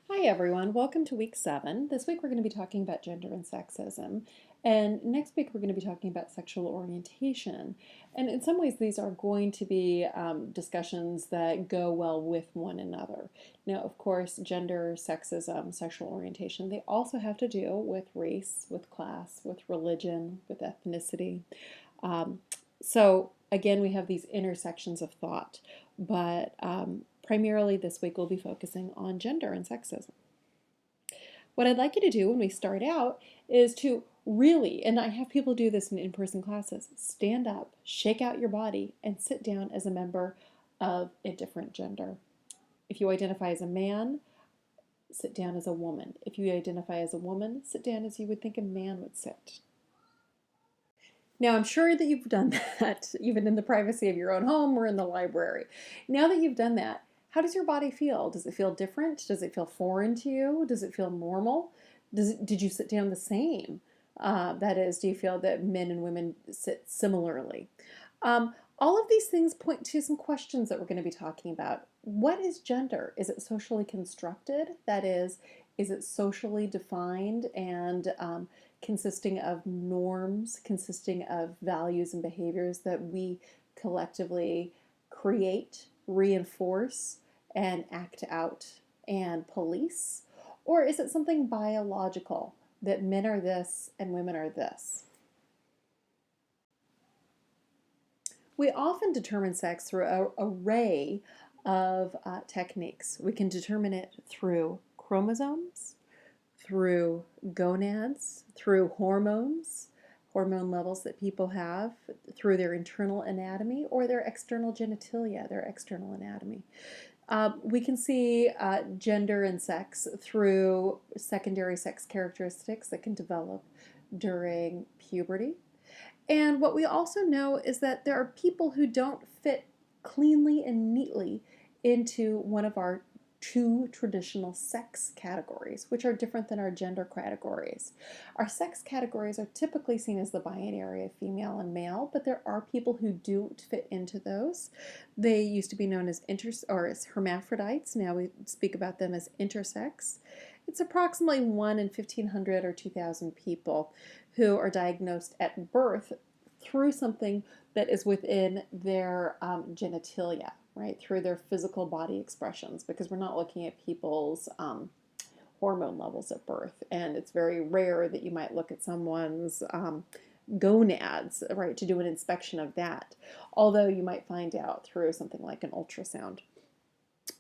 Hi everyone, welcome to week 7. This week we're going to be talking about gender and sexism, and next week we're going to be talking about sexual orientation. And in some ways these are going to be discussions that go well with one another. Now, of course, gender, sexism, sexual orientation, they also have to do with race, with class, with religion, with ethnicity. Um, so again, we have these intersections of thought, but primarily this week we'll be focusing on gender and sexism. What I'd like you to do when we start out is to really, and I have people do this in in-person classes, stand up, shake out your body, and sit down as a member of a different gender. If you identify as a man, sit down as a woman. If you identify as a woman, sit down as you would think a man would sit. Now, I'm sure that you've done that, even in the privacy of your own home or in the library. Now that you've done that, how does your body feel? Does it feel different? Does it feel foreign to you? Does it feel normal? Did you sit down the same? That is, do you feel that men and women sit similarly? All of these things point to some questions that we're going to be talking about. What is gender? Is it socially constructed? That is it socially defined and consisting of norms, consisting of values and behaviors that we collectively create, reinforce, and act out and police? Or is it something biological that men are this and women are this? We often determine sex through an array of techniques. We can determine it through chromosomes, through gonads, through hormones, hormone levels that people have, through their internal anatomy or their external genitalia, their external anatomy. We can see gender and sex through secondary sex characteristics that can develop during puberty. And what we also know is that there are people who don't fit cleanly and neatly into one of our two traditional sex categories, which are different than our gender categories. Our sex categories are typically seen as the binary of female and male, but there are people who don't fit into those. They used to be known as as hermaphrodites. Now we speak about them as intersex. It's approximately 1 in 1,500 or 2,000 people who are diagnosed at birth through something that is within their genitalia, right, through their physical body expressions, because we're not looking at people's hormone levels at birth. And it's very rare that you might look at someone's gonads, right, to do an inspection of that, although you might find out through something like an ultrasound.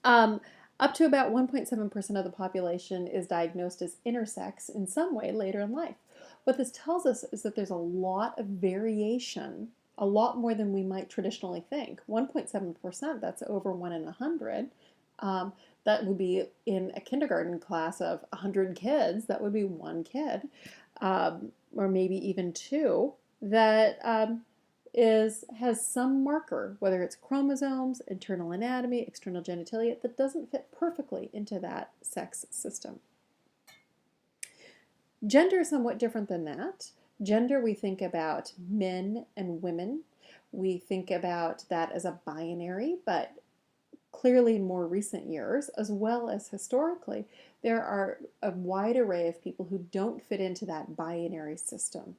Um, Up to about 1.7% of the population is diagnosed as intersex in some way later in life. What this tells us is that there's a lot of variation, a lot more than we might traditionally think. 1.7%, that's over 1 in 100. That would be in a kindergarten class of 100 kids, that would be one kid, or maybe even two, that has some marker, whether it's chromosomes, internal anatomy, external genitalia, that doesn't fit perfectly into that sex system. Gender is somewhat different than that. Gender, we think about men and women. We think about that as a binary, but clearly in more recent years, as well as historically, there are a wide array of people who don't fit into that binary system.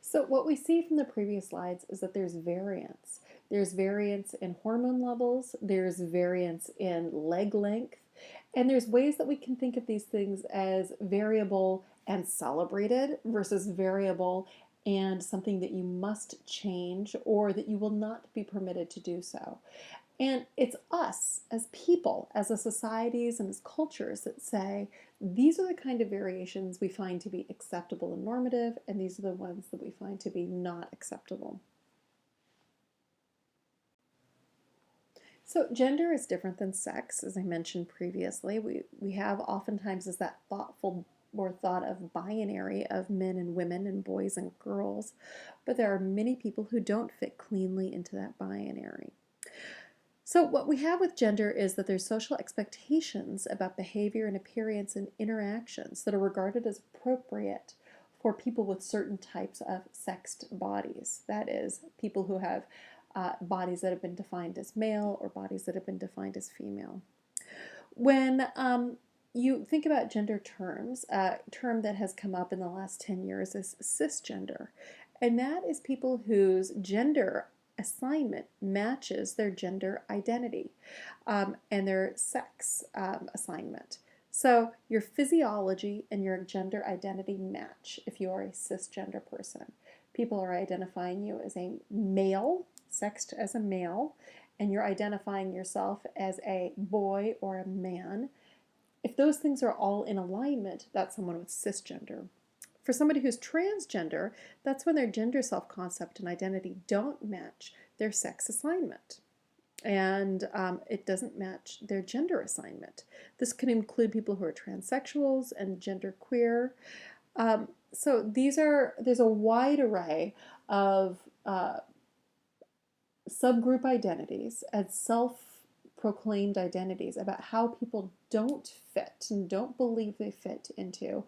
So what we see from the previous slides is that there's variance. There's variance in hormone levels, there's variance in leg length, and there's ways that we can think of these things as variable and celebrated versus variable and something that you must change or that you will not be permitted to do so. And it's us as people, as a societies and as cultures that say, these are the kind of variations we find to be acceptable and normative, and these are the ones that we find to be not acceptable. So gender is different than sex, as I mentioned previously. We have oftentimes is that thoughtful or thought of binary of men and women and boys and girls, but there are many people who don't fit cleanly into that binary. So what we have with gender is that there's social expectations about behavior and appearance and interactions that are regarded as appropriate for people with certain types of sexed bodies. That is, people who have bodies that have been defined as male or bodies that have been defined as female. When you think about gender terms, a term that has come up in the last 10 years is cisgender. And that is people whose gender assignment matches their gender identity and their sex assignment. So your physiology and your gender identity match if you are a cisgender person. People are identifying you as a male, sexed as a male, and you're identifying yourself as a boy or a man. If those things are all in alignment, that's someone with cisgender. For somebody who's transgender, that's when their gender self-concept and identity don't match their sex assignment. And it doesn't match their gender assignment. This can include people who are transsexuals and genderqueer. So there's a wide array of subgroup identities and self-proclaimed identities about how people don't fit and don't believe they fit into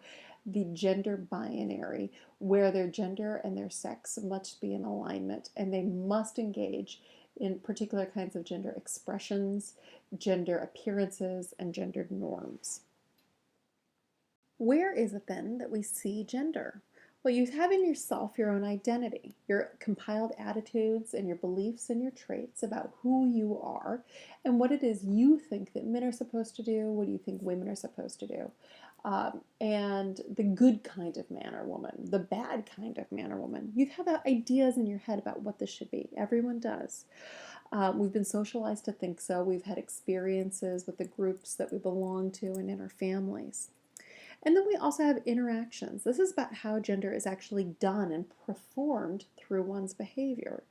the gender binary where their gender and their sex must be in alignment and they must engage in particular kinds of gender expressions, gender appearances, and gendered norms. Where is it then that we see gender? Well, you have in yourself your own identity, your compiled attitudes and your beliefs and your traits about who you are and what it is you think that men are supposed to do, what do you think women are supposed to do, and the good kind of man or woman, the bad kind of man or woman. You have ideas in your head about what this should be. Everyone does. We've been socialized to think so. We've had experiences with the groups that we belong to and in our families. And then we also have interactions. This is about how gender is actually done and performed through one's behavior.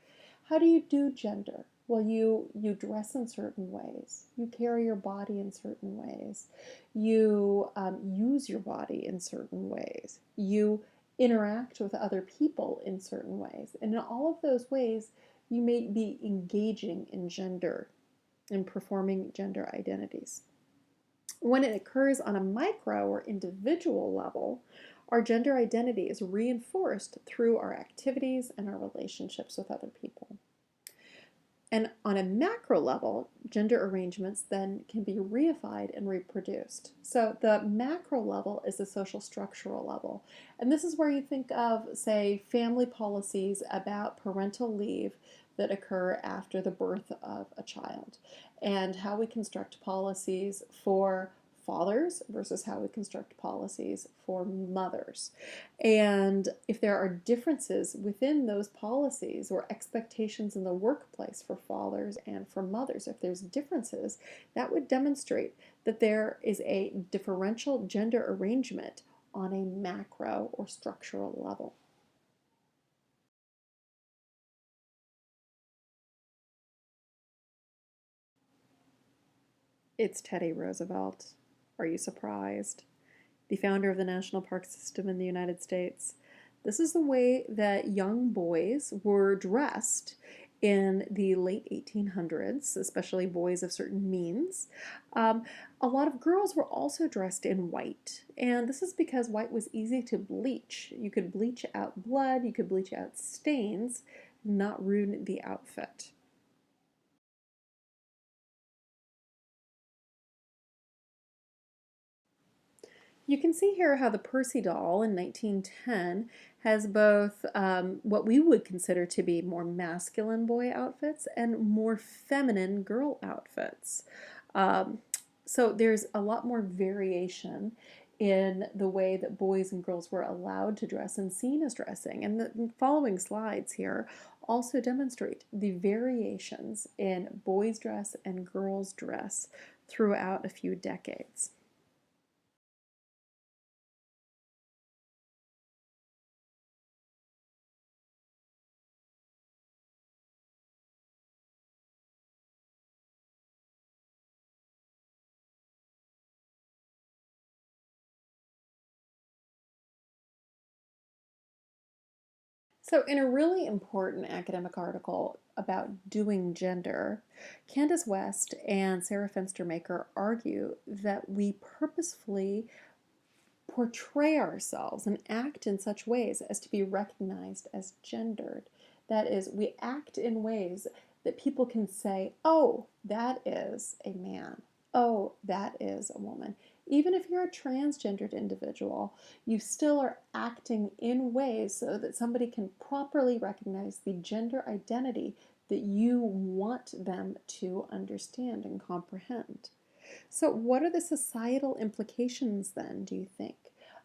How do you do gender? Well, you dress in certain ways. You carry your body in certain ways. You use your body in certain ways. You interact with other people in certain ways. And in all of those ways, you may be engaging in gender and performing gender identities. When it occurs on a micro or individual level, our gender identity is reinforced through our activities and our relationships with other people. And on a macro level, gender arrangements then can be reified and reproduced. So the macro level is the social structural level. And this is where you think of, say, family policies about parental leave that occur after the birth of a child, and how we construct policies for fathers versus how we construct policies for mothers. And if there are differences within those policies or expectations in the workplace for fathers and for mothers, if there's differences, that would demonstrate that there is a differential gender arrangement on a macro or structural level. It's Teddy Roosevelt. Are you surprised? The founder of the National Park System in the United States. This is the way that young boys were dressed in the late 1800s, especially boys of certain means. A lot of girls were also dressed in white, and this is because white was easy to bleach. You could bleach out blood, you could bleach out stains, not ruin the outfit. You can see here how the Percy doll in 1910 has both what we would consider to be more masculine boy outfits and more feminine girl outfits. Um, so there's a lot more variation in the way that boys and girls were allowed to dress and seen as dressing. And the following slides here also demonstrate the variations in boys' dress and girls' dress throughout a few decades. So, in a really important academic article about doing gender, Candace West and Sarah Fenstermaker argue that we purposefully portray ourselves and act in such ways as to be recognized as gendered. That is, we act in ways that people can say, oh, that is a man. Oh, that is a woman. Even if you're a transgendered individual, you still are acting in ways so that somebody can properly recognize the gender identity that you want them to understand and comprehend. So, what are the societal implications then, do you think,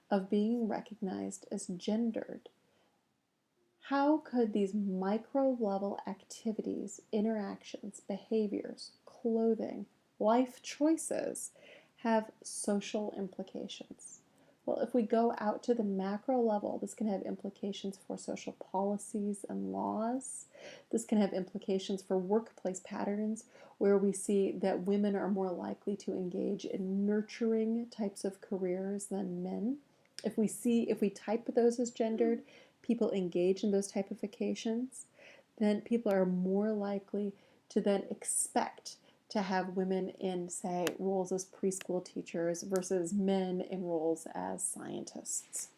of being recognized as gendered? How could these micro level activities, interactions, behaviors, clothing, life choices have social implications? Well, if we go out to the macro level, this can have implications for social policies and laws. This can have implications for workplace patterns where we see that women are more likely to engage in nurturing types of careers than men. If we type those as gendered, people engage in those typifications, then people are more likely to then expect to have women in, say, roles as preschool teachers versus men in roles as scientists.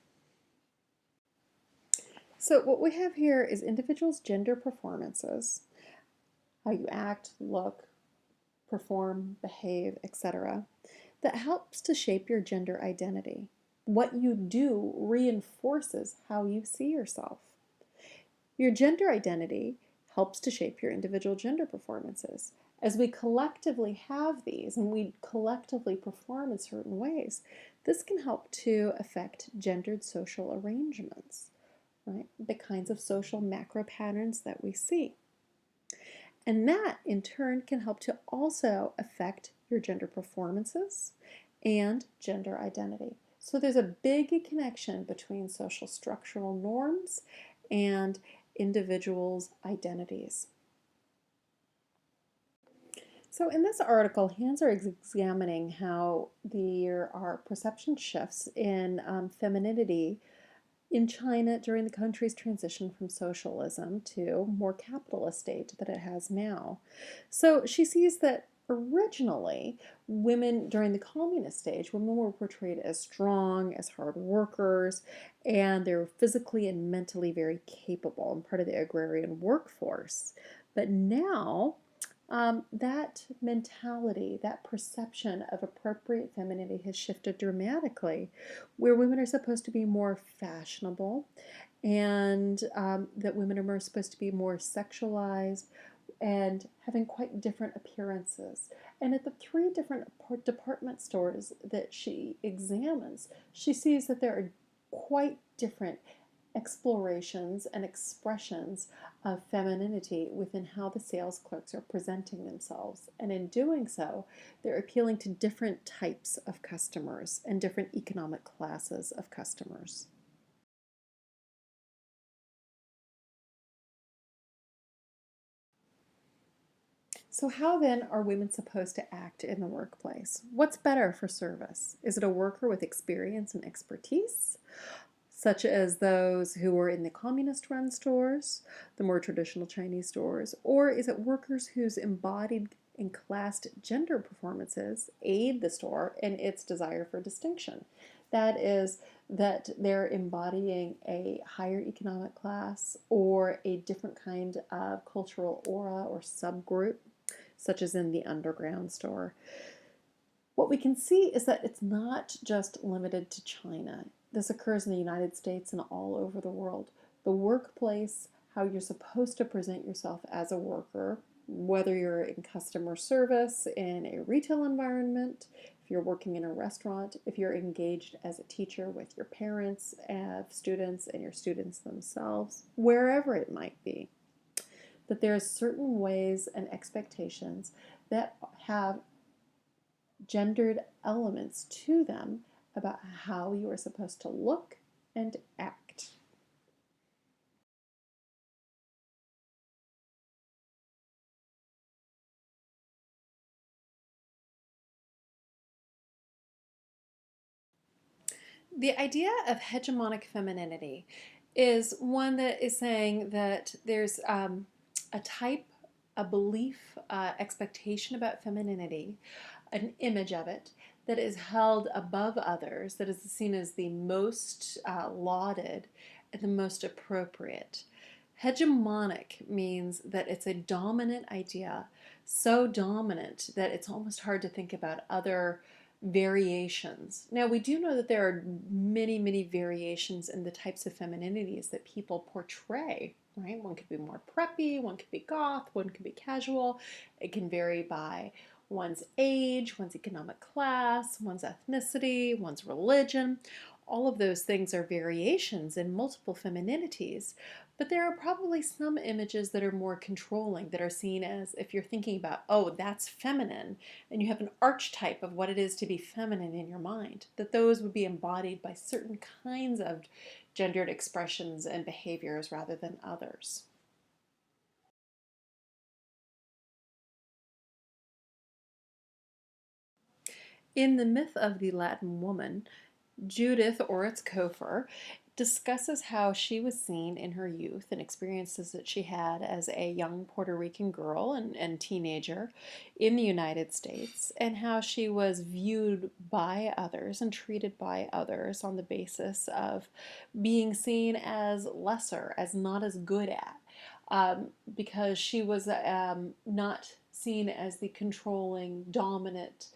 So what we have here is individuals' gender performances, how you act, look, perform, behave, etc., that helps to shape your gender identity. What you do reinforces how you see yourself. Your gender identity helps to shape your individual gender performances. As we collectively have these and we collectively perform in certain ways, this can help to affect gendered social arrangements, right? The kinds of social macro patterns that we see. And that in turn can help to also affect your gender performances and gender identity. So there's a big connection between social structural norms and individuals' identities. So in this article, Hans are examining how there are perception shifts in femininity in China during the country's transition from socialism to more capitalist state that it has now. So she sees that originally women during the communist stage, women were portrayed as strong, as hard workers, and they were physically and mentally very capable and part of the agrarian workforce. But now that mentality, that perception of appropriate femininity has shifted dramatically, where women are supposed to be more fashionable and that women are more supposed to be more sexualized and having quite different appearances. And at the three different department stores that she examines, she sees that there are quite different explorations and expressions of femininity within how the sales clerks are presenting themselves. And in doing so, they're appealing to different types of customers and different economic classes of customers. So, how then are women supposed to act in the workplace? What's better for service? Is it a worker with experience and expertise, such as those who were in the communist run stores, the more traditional Chinese stores, or is it workers whose embodied and classed gender performances aid the store in its desire for distinction? That is, that they're embodying a higher economic class or a different kind of cultural aura or subgroup, such as in the underground store. What we can see is that it's not just limited to China. This occurs in the United States and all over the world. The workplace, how you're supposed to present yourself as a worker, whether you're in customer service, in a retail environment, if you're working in a restaurant, if you're engaged as a teacher with your parents, students, and your students themselves, wherever it might be. That there's certain ways and expectations that have gendered elements to them about how you are supposed to look and act. The idea of hegemonic femininity is one that is saying that there's a type, a belief, expectation about femininity, an image of it that is held above others, that is seen as the most lauded and the most appropriate. Hegemonic means that it's a dominant idea, so dominant that it's almost hard to think about other variations. Now, we do know that there are many, many variations in the types of femininities that people portray, right? One could be more preppy, one could be goth, one could be casual. It can vary by one's age, one's economic class, one's ethnicity, one's religion. All of those things are variations in multiple femininities, but there are probably some images that are more controlling, that are seen as, if you're thinking about, oh, that's feminine, and you have an archetype of what it is to be feminine in your mind, that those would be embodied by certain kinds of gendered expressions and behaviors rather than others. In the myth of the Latin woman, Judith Orritzkofer discusses how she was seen in her youth and experiences that she had as a young Puerto Rican girl and teenager in the United States, and how she was viewed by others and treated by others on the basis of being seen as lesser, as not as good at, because she was not seen as the controlling, dominant,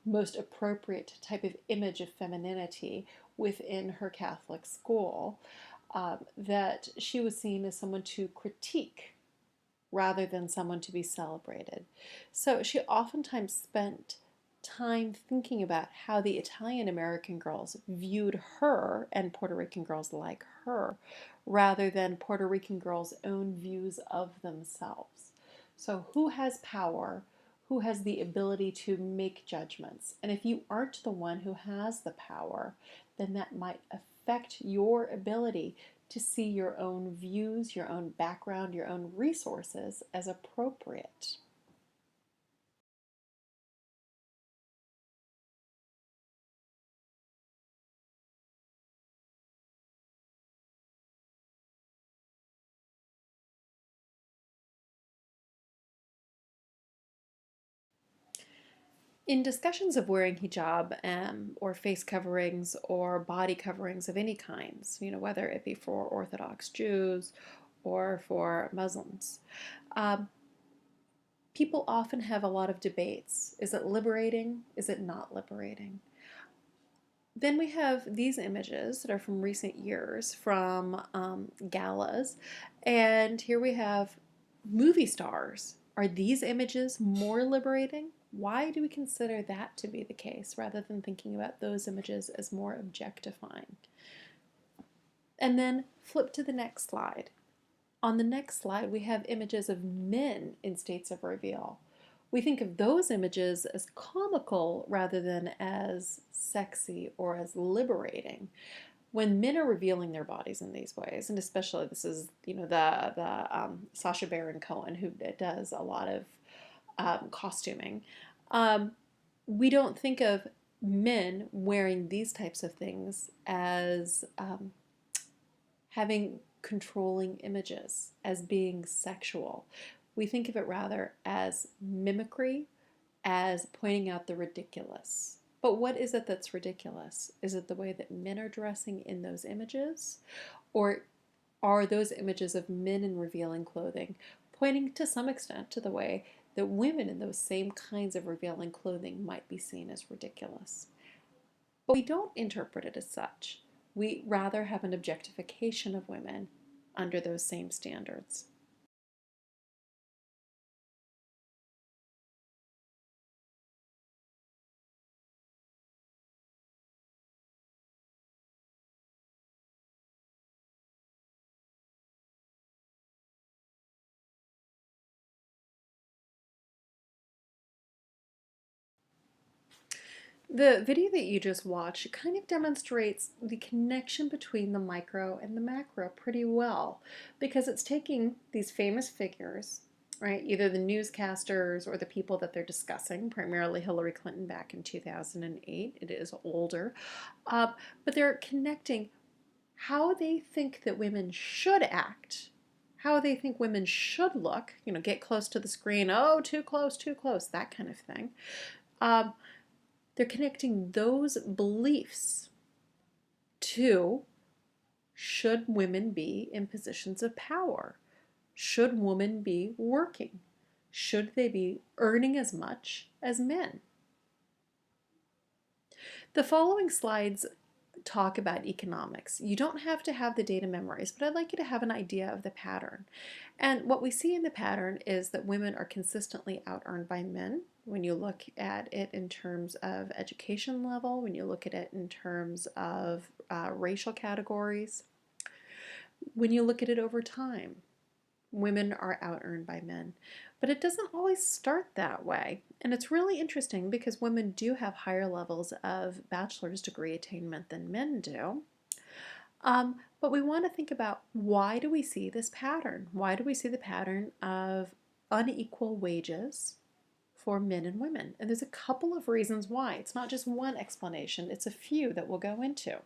most appropriate type of image of femininity within her Catholic school, that she was seen as someone to critique rather than someone to be celebrated. So she oftentimes spent time thinking about how the Italian American girls viewed her and Puerto Rican girls like her, rather than Puerto Rican girls' own views of themselves. So, who has power? Who has the ability to make judgments? And if you aren't the one who has the power, then that might affect your ability to see your own views, your own background, your own resources as appropriate. In discussions of wearing hijab or face coverings or body coverings of any kinds, whether it be for Orthodox Jews or for Muslims, um, people often have a lot of debates. Is it liberating? Is it not liberating? Then we have these images that are from recent years from galas, and here we have movie stars. Are these images more liberating? Why do we consider that to be the case rather than thinking about those images as more objectifying? And then flip to the next slide. On the next slide, we have images of men in states of reveal. We think of those images as comical rather than as sexy or as liberating. When men are revealing their bodies in these ways, and especially this is the Sacha Baron Cohen who does a lot of costuming, um, we don't think of men wearing these types of things as having controlling images, as being sexual. We think of it rather as mimicry, as pointing out the ridiculous. But what is it that's ridiculous? Is it the way that men are dressing in those images? Or are those images of men in revealing clothing pointing to some extent to the way that women in those same kinds of revealing clothing might be seen as ridiculous? But we don't interpret it as such. We rather have an objectification of women under those same standards. The video that you just watched kind of demonstrates the connection between the micro and the macro pretty well, because it's taking these famous figures, right, either the newscasters or the people that they're discussing, primarily Hillary Clinton back in 2008, it is older, uh, but they're connecting how they think that women should act, how they think women should look, get close to the screen, oh, too close, that kind of thing. They're connecting those beliefs to, should women be in positions of power? Should women be working? Should they be earning as much as men? The following slides talk about economics. You don't have to have the data memorized, but I'd like you to have an idea of the pattern. And what we see in the pattern is that women are consistently out-earned by men when you look at it in terms of education level, when you look at it in terms of racial categories, when you look at it over time. Women are out-earned by men. But it doesn't always start that way. And it's really interesting because women do have higher levels of bachelor's degree attainment than men do. But we want to think about, why do we see this pattern? Why do we see the pattern of unequal wages for men and women? And there's a couple of reasons why. It's not just one explanation, it's a few that we'll go into.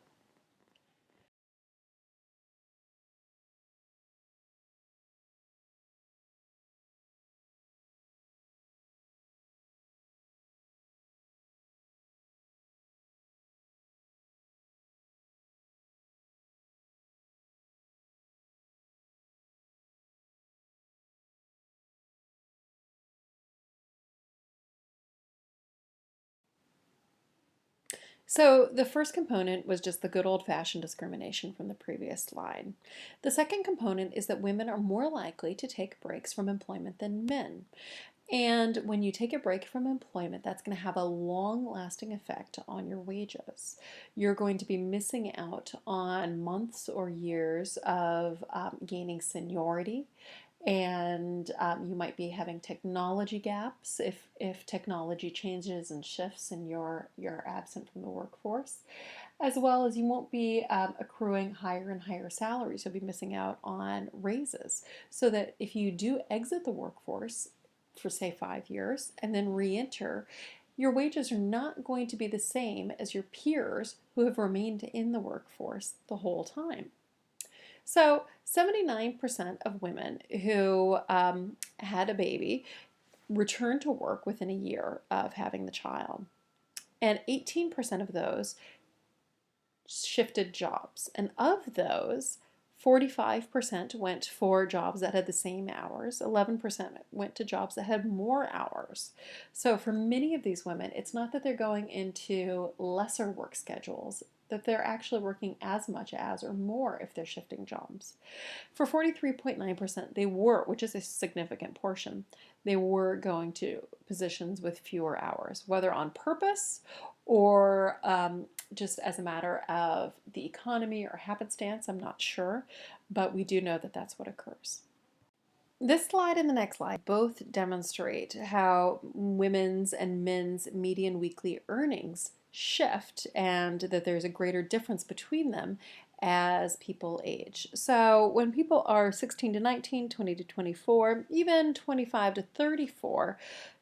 So the first component was just the good old-fashioned discrimination from the previous slide. The second component is that women are more likely to take breaks from employment than men. And when you take a break from employment, that's going to have a long-lasting effect on your wages. You're going to be missing out on months or years of gaining seniority, and you might be having technology gaps if technology changes and shifts and you're absent from the workforce, as well as you won't be accruing higher and higher salaries. You'll be missing out on raises, so that if you do exit the workforce for say 5 years and then re-enter, your wages are not going to be the same as your peers who have remained in the workforce the whole time. So 79% of women who had a baby returned to work within a year of having the child. And 18% of those shifted jobs. And of those, 45% went for jobs that had the same hours, 11% went to jobs that had more hours. So for many of these women, it's not that they're going into lesser work schedules, that they're actually working as much as or more if they're shifting jobs. For 43.9%, they were, which is a significant portion, they were going to positions with fewer hours, whether on purpose or just as a matter of the economy or happenstance. I'm not sure, but we do know that that's what occurs. This slide and the next slide both demonstrate how women's and men's median weekly earnings shift, and that there's a greater difference between them as people age. So when people are 16 to 19, 20 to 24, even 25 to 34,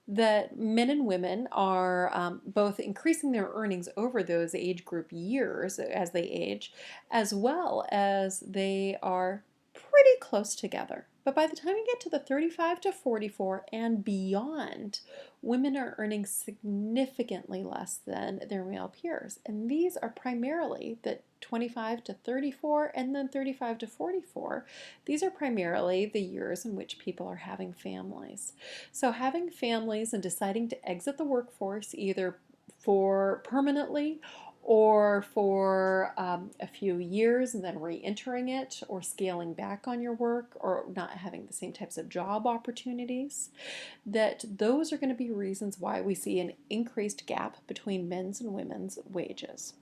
that men and women are both increasing their earnings over those age group years as they age, as well as they are pretty close together. But by the time you get to the 35 to 44 and beyond, women are earning significantly less than their male peers. And these are primarily the 25 to 34 and then 35 to 44. These are primarily the years in which people are having families. So having families and deciding to exit the workforce either for permanently or for a few years and then re-entering it, or scaling back on your work, or not having the same types of job opportunities, that those are going to be reasons why we see an increased gap between men's and women's wages.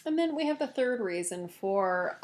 And then we have the third reason for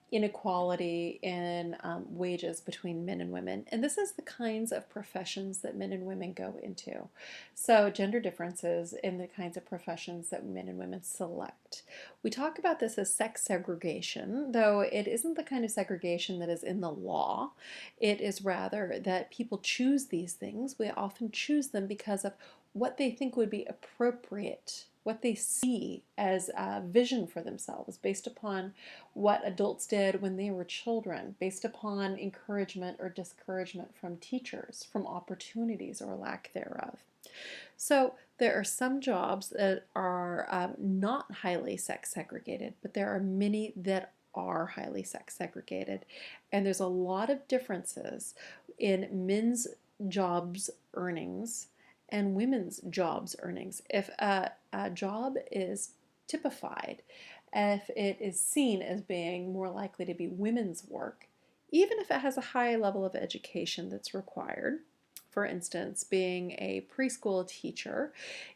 inequality in wages between men and women. And this is the kinds of professions that men and women go into. So, gender differences in the kinds of professions that men and women select. We talk about this as sex segregation, though it isn't the kind of segregation that is in the law. It is rather that people choose these things. We often choose them because of what they think would be appropriate, what they see as a vision for themselves based upon what adults did when they were children, based upon encouragement or discouragement from teachers, from opportunities or lack thereof. So there are some jobs that are not highly sex segregated, but there are many that are highly sex segregated. And there's a lot of differences in men's jobs earnings and women's jobs earnings. If a job is typified, if it is seen as being more likely to be women's work, even if it has a high level of education that's required, for instance, being a preschool teacher,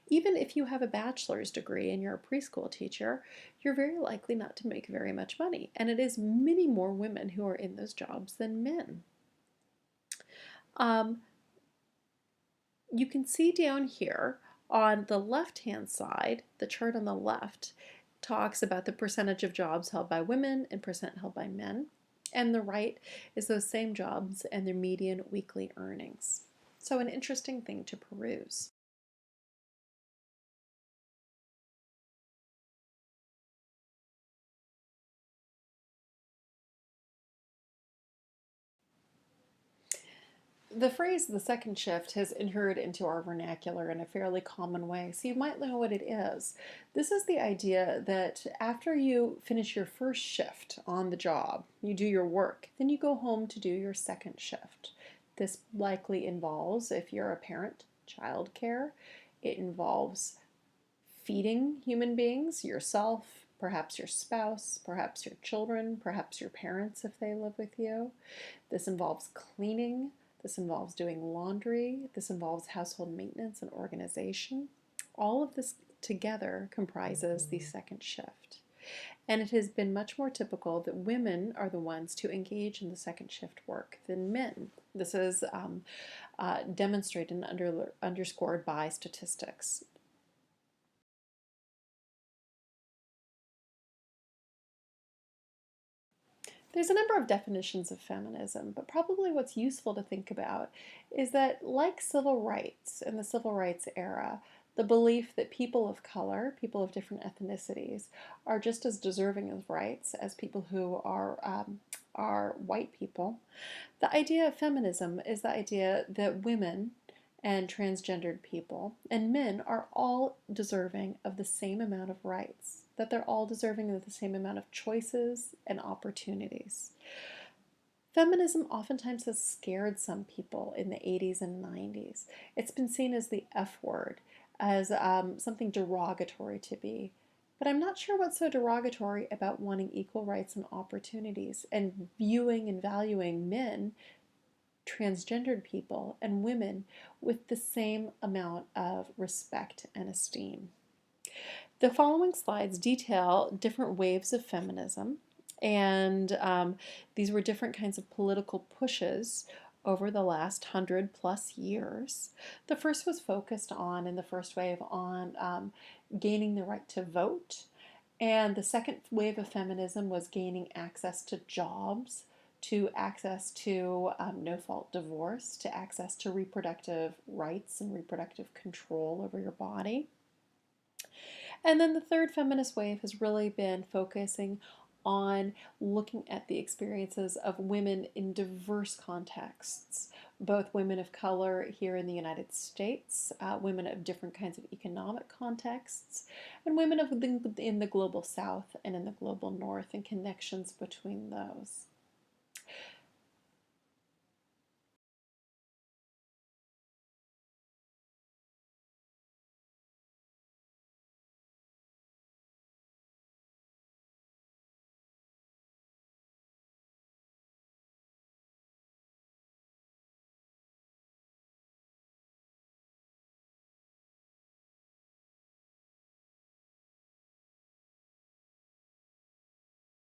even if you have a bachelor's degree and you're a preschool teacher, you're very likely not to make very much money. And it is many more women who are in those jobs than men. You can see down here on the left-hand side, the chart on the left talks about the percentage of jobs held by women and percent held by men. And the right is those same jobs and their median weekly earnings. So an interesting thing to peruse. The phrase the second shift has entered into our vernacular in a fairly common way, so you might know what it is. This is the idea that after you finish your first shift on the job, you do your work, then you go home to do your second shift. This likely involves, if you're a parent, childcare. It involves feeding human beings, yourself, perhaps your spouse, perhaps your children, perhaps your parents if they live with you. This involves cleaning. This involves doing laundry. This involves household maintenance and organization. All of this together comprises the second shift. And it has been much more typical that women are the ones to engage in the second shift work than men. This is demonstrated and underscored by statistics. There's a number of definitions of feminism, but probably what's useful to think about is that, like civil rights in the civil rights era, the belief that people of color, people of different ethnicities, are just as deserving of rights as people who are white people. The idea of feminism is the idea that women and transgendered people and men are all deserving of the same amount of rights, that they're all deserving of the same amount of choices and opportunities. Feminism oftentimes has scared some people in the 80s and 90s. It's been seen as the F word, as something derogatory to be. But I'm not sure what's so derogatory about wanting equal rights and opportunities and viewing and valuing men, transgendered people, and women with the same amount of respect and esteem. The following slides detail different waves of feminism, and these were different kinds of political pushes over the last 100+ years. The first was focused on, in the first wave, on gaining the right to vote. And the second wave of feminism was gaining access to jobs, to access to no-fault divorce, to access to reproductive rights and reproductive control over your body. And then the third feminist wave has really been focusing on looking at the experiences of women in diverse contexts, both women of color here in the United States, women of different kinds of economic contexts, and women in the global south and in the global north, and connections between those.